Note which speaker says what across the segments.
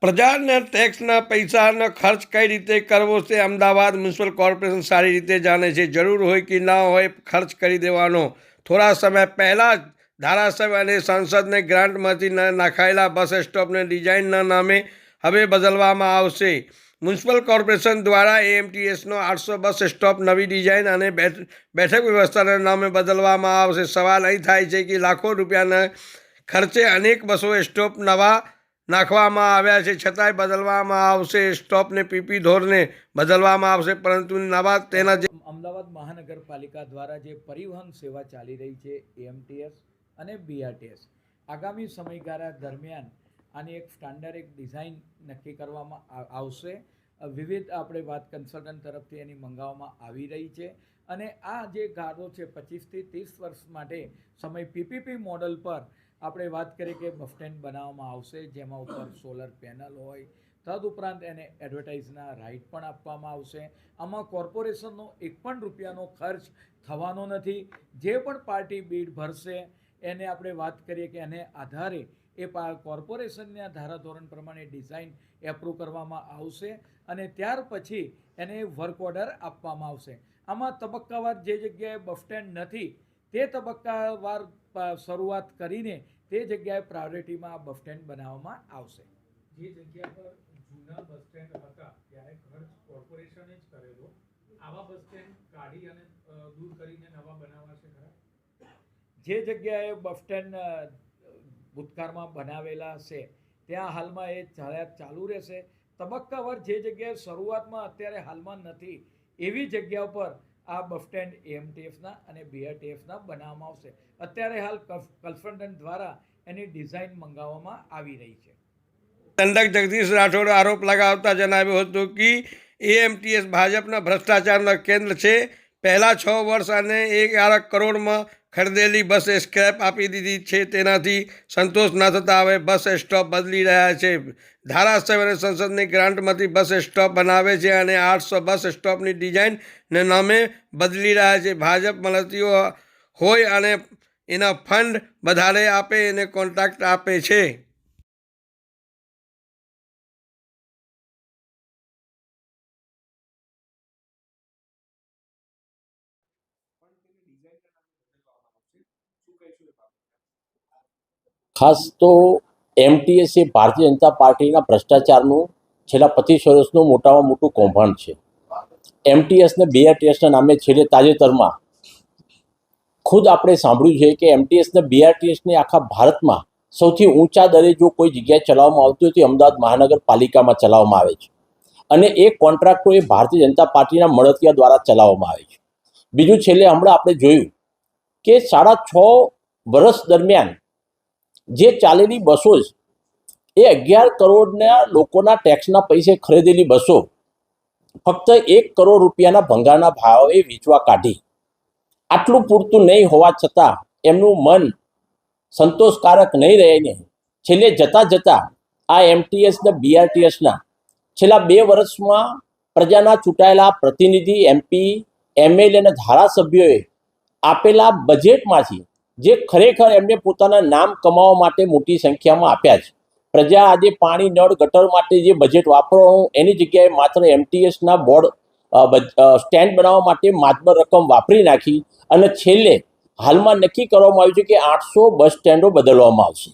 Speaker 1: પ્રજાના ટેક્સના પૈસાનો ખર્ચ કઈ રીતે કરવો છે અમદાવાદ મ્યુનિસિપલ કોર્પોરેશન સારી રીતે જાણે છે। જરૂર હોય કે ના હોય ખર્ચ કરી દેવાનો। થોડા સમય પહેલાં જ ધારાસભ્ય અને સાંસદને ગ્રાન્ટમાંથી નાખાયેલા બસ સ્ટોપને ડિઝાઇનના નામે હવે બદલવામાં આવશે। મ્યુનિસિપલ કોર્પોરેશન દ્વારા એએમટીએસનો 800 બસ સ્ટોપ નવી ડિઝાઇન અને બેઠક વ્યવસ્થાના નામે બદલવામાં આવશે। સવાલ અહીં થાય છે કે લાખો રૂપિયાના ખર્ચે અનેક બસો સ્ટોપ નવા નાખવામાં આવ્યા છે, છતાંય બદલવામાં આવશે। સ્ટોપને પીપી ધોરણે બદલવામાં આવશે, પરંતુ નવા તેના જે
Speaker 2: અમદાવાદ મહાનગરપાલિકા દ્વારા જે પરિવહન સેવા ચાલી રહી છે એએમટીએસ અને બીઆરટીએસ, આગામી સમયગાળા દરમિયાન આની એક સ્ટાન્ડર્ડ એક ડિઝાઇન નક્કી કરવામાં આવશે। વિવિધ આપણે વાત કન્સલ્ટન્ટ તરફથી એની મંગાવવામાં આવી રહી છે અને આ જે ગાળો છે 25 થી 30 વર્ષ માટે સમય પીપીપી મોડલ પર આપણે વાત કરીએ કે બસ સ્ટેન્ડ બનાવવામાં આવશે, જેમાં ઉપર સોલર પેનલ હોય, તદુપરાંત એને એડવર્ટાઇઝના રાઇટ પણ આપવામાં આવશે। આમાં કોર્પોરેશનનો એક પણ રૂપિયાનો ખર્ચ થવાનો નથી। જે પણ પાર્ટી બીડ ભરશે એને આપણે વાત કરીએ કે એને આધારે એ કોર્પોરેશનના ધારાધોરણ પ્રમાણે ડિઝાઇન એપ્રૂવ કરવામાં આવશે અને ત્યાર પછી એને વર્ક ઓર્ડર આપવામાં આવશે। આમાં તબક્કાવાર જે જગ્યાએ બસ સ્ટેન્ડ નથી તે તબક્કાવાર શરૂઆત કરીને તે જગ્યાએ પ્રાયોરિટીમાં બસ સ્ટેન્ડ બનાવવામાં આવશે।
Speaker 3: જે જગ્યા પર જૂના બસ સ્ટેન્ડ હતા ત્યારે ખર્ચ કોર્પોરેશને જ કરેલો, આવા બસ સ્ટેન્ડ કાઢી અને દૂર કરીને નવા બનાવાશે ખરા?
Speaker 2: જે જગ્યાએ બસ સ્ટેન્ડ ભૂતકાળમાં બનાવેલા છે ત્યાં હાલમાં એ ચાલુ રહેશે। તબક્કાવાર જે જગ્યાએ શરૂઆતમાં અત્યારે હાલમાં નથી એવી જગ્યા પર આ બસ સ્ટેન્ડ એએમટીએસના અને બીઆરટીએસના બનાવવામાં આવશે। અત્યારે હાલ કન્સલ્ટન્ટ દ્વારા એની ડિઝાઇન મંગાવવામાં આવી રહી છે।
Speaker 1: દંડક જગદીશ રાઠોડે આરોપ લગાવતા જણાવ્યું હતું કે એએમટીએસ ભાજપના ભ્રષ્ટાચારના કેન્દ્ર છે। પહેલાં 6 વર્ષ અને 11 કરોડમાં ખરીદેલી બસ સ્ક્રેપ આપી દીધી છે। તેનાથી સંતોષ ન થતા હવે બસ સ્ટોપ બદલી રહ્યા છે। ધારાસભ્ય અને સંસદની ગ્રાન્ટમાંથી બસ સ્ટોપ બનાવે છે અને 800 બસ સ્ટોપની ડિઝાઇનને નામે બદલી રહ્યા છે। ભાજપ મળતીઓ હોય અને એના ફંડ વધારે આપે એને કોન્ટ્રાક્ટ આપે છે।
Speaker 4: ખાસ તો એમટીએસ એ ભારતીય જનતા પાર્ટીના ભ્રષ્ટાચારનું છેલ્લા 25 વર્ષનું મોટામાં મોટું કૌભાંડ છે। એમટીએસને બીઆરટીએસના નામે છેલ્લે તાજેતરમાં ખુદ આપણે સાંભળ્યું છે કે એમટીએસને બીઆરટીએસને આખા ભારતમાં સૌથી ઊંચા દરે જો કોઈ જગ્યાએ ચલાવવામાં આવતી હોય તો અમદાવાદ મહાનગરપાલિકામાં ચલાવવામાં આવે છે અને એ કોન્ટ્રાક્ટો એ ભારતીય જનતા પાર્ટીના મળતિયા દ્વારા ચલાવવામાં આવે છે। બીજું, છેલ્લે હમણાં આપણે જોયું કે 6.5 વર્ષ દરમિયાન જે ચાલેલી બસો એ 11 કરોડના લોકોના ટેક્સના પૈસે ખરીદેલી બસો ફક્ત 1 કરોડ રૂપિયાના ભંગારના ભાવે વેચવા કાઢી। આટલું પૂરતું નહીં હોવા છતાં એમનું મન સંતોષકારક નહીં રહીને છેલ્લે જતા આ એમટીએસ ને બીઆરટીએસના છેલ્લા 2 વર્ષમાં પ્રજાના ચૂંટાયેલા પ્રતિનિધિ, એમપી, એમએલએ અને ધારાસભ્યોએ આપેલા બજેટમાંથી જે ખરેખર એમને પોતાના નામ કમાવા માટે મોટી સંખ્યામાં આપ્યા છે। પ્રજા આજે પાણી, નળ, ગટર માટે જે બજેટ વાપરવાનું એની જગ્યાએ માત્ર એમટીએસના બોર્ડ સ્ટેન્ડ બનાવવા માટે માતબર રકમ વાપરી નાખી અને છેલ્લે હાલમાં નક્કી કરવામાં આવ્યું છે કે 800 બસ સ્ટેન્ડો બદલવામાં આવશે,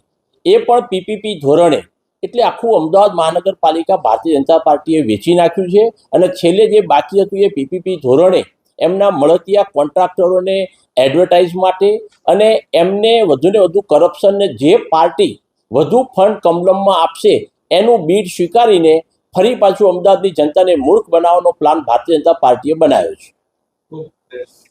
Speaker 4: એ પણ પીપીપી ધોરણે। એટલે આખું અમદાવાદ મહાનગરપાલિકા ભારતીય જનતા પાર્ટીએ વેચી નાખ્યું છે અને છેલ્લે જે બાકી હતું એ પીપીપી ધોરણે એમના મળતિયા કોન્ટ્રાક્ટરોને એડવર્ટાઇઝ માટે અને એમને વધુને વધુ કરપ્શનને જે પાર્ટી વધુ ફંડ કમલમમાં આપશે એનું બીડ સ્વીકારીને ફરી પાછું અમદાવાદની જનતાને મૂર્ખ બનાવવાનો પ્લાન ભારતીય જનતા પાર્ટીએ બનાવ્યો છે।